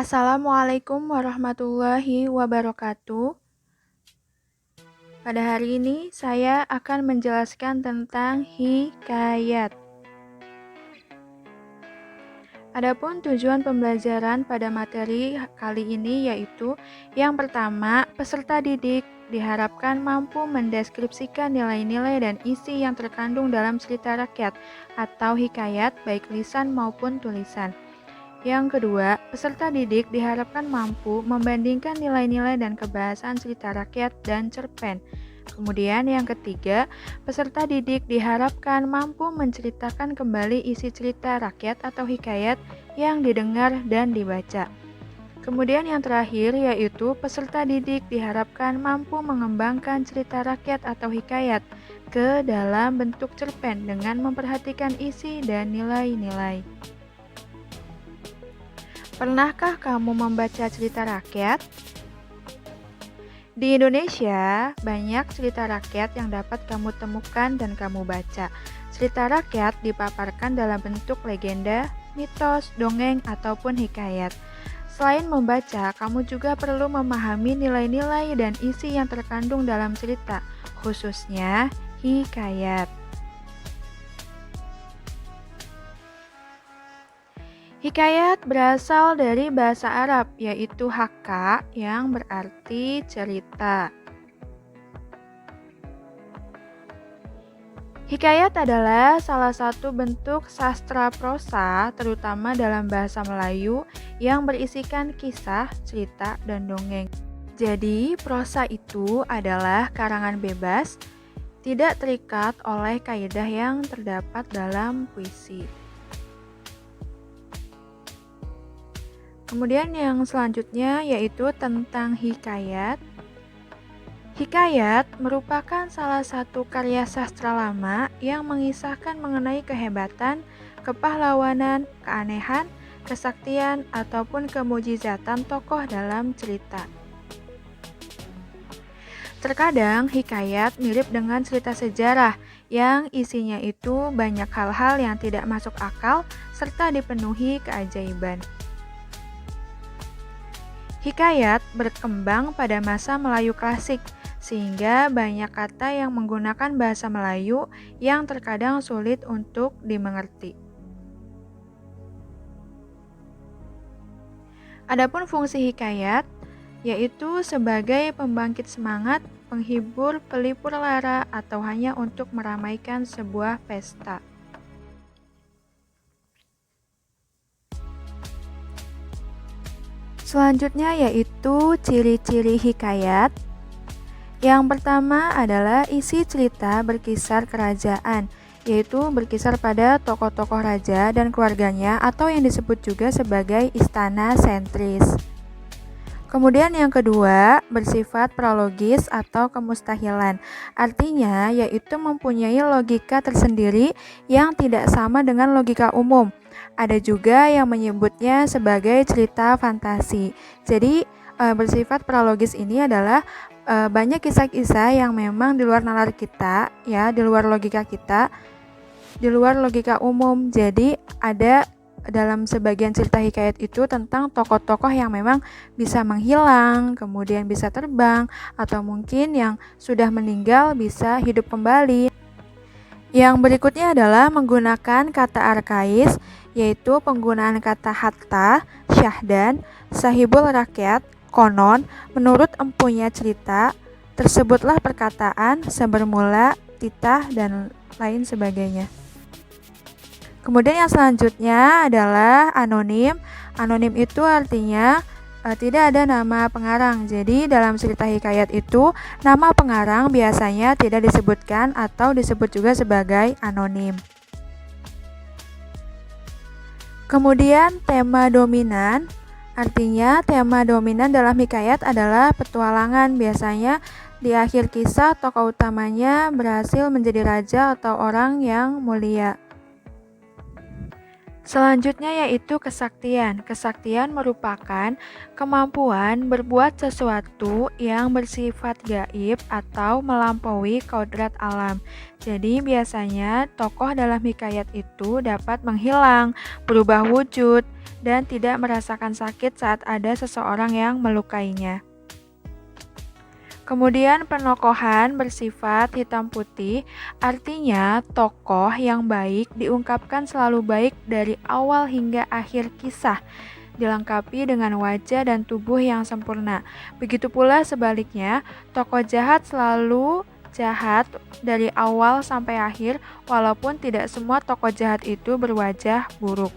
Assalamualaikum warahmatullahi wabarakatuh. Pada hari ini saya akan menjelaskan tentang hikayat. Adapun tujuan pembelajaran pada materi kali ini yaitu yang pertama, peserta didik diharapkan mampu mendeskripsikan nilai-nilai dan isi yang terkandung dalam cerita rakyat atau hikayat baik lisan maupun tulisan. Yang kedua, peserta didik diharapkan mampu membandingkan nilai-nilai dan kebahasaan cerita rakyat dan cerpen. Kemudian yang ketiga, peserta didik diharapkan mampu menceritakan kembali isi cerita rakyat atau hikayat yang didengar dan dibaca. Kemudian yang terakhir yaitu peserta didik diharapkan mampu mengembangkan cerita rakyat atau hikayat ke dalam bentuk cerpen dengan memperhatikan isi dan nilai-nilai. Pernahkah kamu membaca cerita rakyat? Di Indonesia, banyak cerita rakyat yang dapat kamu temukan dan kamu baca. Cerita rakyat dipaparkan dalam bentuk legenda, mitos, dongeng, ataupun hikayat. Selain membaca, kamu juga perlu memahami nilai-nilai dan isi yang terkandung dalam cerita, khususnya hikayat. Hikayat berasal dari bahasa Arab, yaitu haka yang berarti cerita. Hikayat adalah salah satu bentuk sastra prosa, terutama dalam bahasa Melayu, yang berisikan kisah, cerita, dan dongeng. Jadi, prosa itu adalah karangan bebas, tidak terikat oleh kaidah yang terdapat dalam puisi. Kemudian yang selanjutnya yaitu tentang hikayat. Hikayat merupakan salah satu karya sastra lama yang mengisahkan mengenai kehebatan, kepahlawanan, keanehan, kesaktian, ataupun kemujizatan tokoh dalam cerita. Terkadang hikayat mirip dengan cerita sejarah yang isinya itu banyak hal-hal yang tidak masuk akal serta dipenuhi keajaiban. Hikayat berkembang pada masa Melayu klasik, sehingga banyak kata yang menggunakan bahasa Melayu yang terkadang sulit untuk dimengerti. Adapun fungsi hikayat, yaitu sebagai pembangkit semangat, penghibur, pelipur lara, atau hanya untuk meramaikan sebuah pesta. Selanjutnya yaitu ciri-ciri hikayat. Yang pertama adalah isi cerita berkisar kerajaan, yaitu berkisar pada tokoh-tokoh raja dan keluarganya atau yang disebut juga sebagai istana sentris. Kemudian yang kedua, bersifat prologis atau kemustahilan. Artinya yaitu mempunyai logika tersendiri yang tidak sama dengan logika umum. Ada juga yang menyebutnya sebagai cerita fantasi. Jadi bersifat prologis ini adalah banyak kisah-kisah yang memang di luar nalar kita, ya, di luar logika kita, di luar logika umum. Jadi ada dalam sebagian cerita hikayat itu tentang tokoh-tokoh yang memang bisa menghilang, kemudian bisa terbang, atau mungkin yang sudah meninggal bisa hidup kembali. Yang berikutnya adalah menggunakan kata arkais, yaitu penggunaan kata hatta, syahdan, sahibul rakyat, konon, menurut empunya cerita, tersebutlah perkataan, sebermula, titah, dan lain sebagainya. Kemudian yang selanjutnya adalah anonim. Anonim itu artinya tidak ada nama pengarang. Jadi dalam cerita hikayat itu nama pengarang biasanya tidak disebutkan atau disebut juga sebagai anonim. Kemudian tema dominan. Artinya tema dominan dalam hikayat adalah petualangan. Biasanya di akhir kisah tokoh utamanya berhasil menjadi raja atau orang yang mulia. Selanjutnya yaitu kesaktian. Kesaktian merupakan kemampuan berbuat sesuatu yang bersifat gaib atau melampaui kodrat alam. Jadi biasanya tokoh dalam hikayat itu dapat menghilang, berubah wujud, dan tidak merasakan sakit saat ada seseorang yang melukainya. Kemudian penokohan bersifat hitam putih, artinya tokoh yang baik diungkapkan selalu baik dari awal hingga akhir kisah, dilengkapi dengan wajah dan tubuh yang sempurna. Begitu pula sebaliknya, tokoh jahat selalu jahat dari awal sampai akhir, walaupun tidak semua tokoh jahat itu berwajah buruk.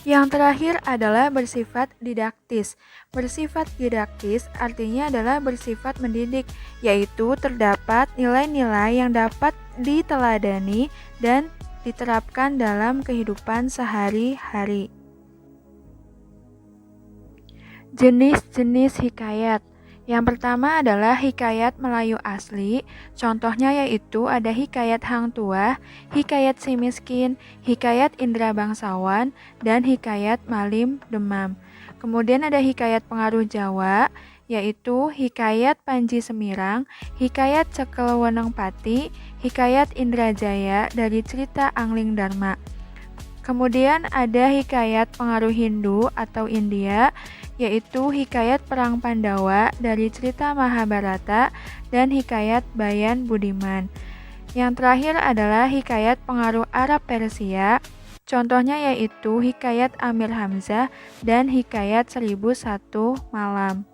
Yang terakhir adalah bersifat didaktis. Bersifat didaktis artinya adalah bersifat mendidik, yaitu terdapat nilai-nilai yang dapat diteladani dan diterapkan dalam kehidupan sehari-hari. Jenis-jenis hikayat. Yang pertama adalah hikayat Melayu asli. Contohnya yaitu ada hikayat Hang Tuah, hikayat Si Miskin, hikayat Indra Bangsawan, dan hikayat Malim Demam. Kemudian ada hikayat pengaruh Jawa, yaitu hikayat Panji Semirang, hikayat Cekel Weneng Pati, hikayat Indrajaya dari cerita Angling Dharma. Kemudian ada hikayat pengaruh Hindu atau India, yaitu hikayat Perang Pandawa dari cerita Mahabharata dan hikayat Bayan Budiman. Yang terakhir adalah hikayat pengaruh Arab Persia, contohnya yaitu hikayat Amir Hamzah dan hikayat 1001 Malam.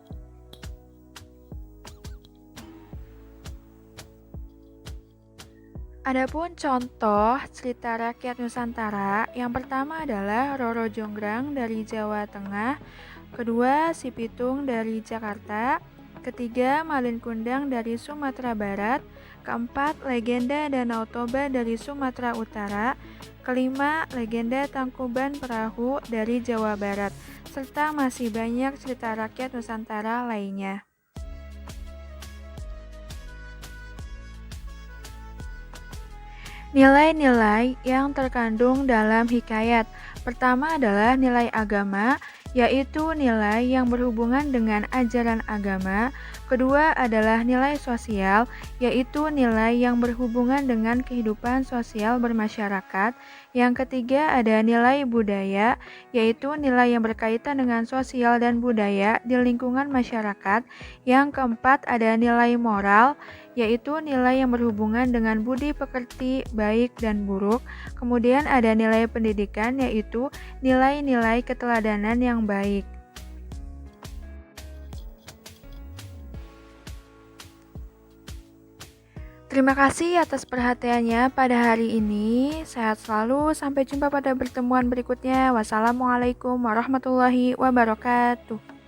Adapun contoh cerita rakyat Nusantara, yang pertama adalah Roro Jonggrang dari Jawa Tengah, kedua Si Pitung dari Jakarta, ketiga Malin Kundang dari Sumatera Barat, keempat legenda Danau Toba dari Sumatera Utara, kelima legenda Tangkuban Perahu dari Jawa Barat, serta masih banyak cerita rakyat Nusantara lainnya. Nilai-nilai yang terkandung dalam hikayat. Pertama adalah nilai agama, yaitu nilai yang berhubungan dengan ajaran agama. Kedua adalah nilai sosial, yaitu nilai yang berhubungan dengan kehidupan sosial bermasyarakat. Yang ketiga ada nilai budaya, yaitu nilai yang berkaitan dengan sosial dan budaya di lingkungan masyarakat. Yang keempat ada nilai moral, yaitu nilai yang berhubungan dengan budi pekerti baik dan buruk. Kemudian ada nilai pendidikan, yaitu nilai-nilai keteladanan yang baik. Terima kasih atas perhatiannya pada hari ini. Sehat selalu, sampai jumpa pada pertemuan berikutnya. Wassalamualaikum warahmatullahi wabarakatuh.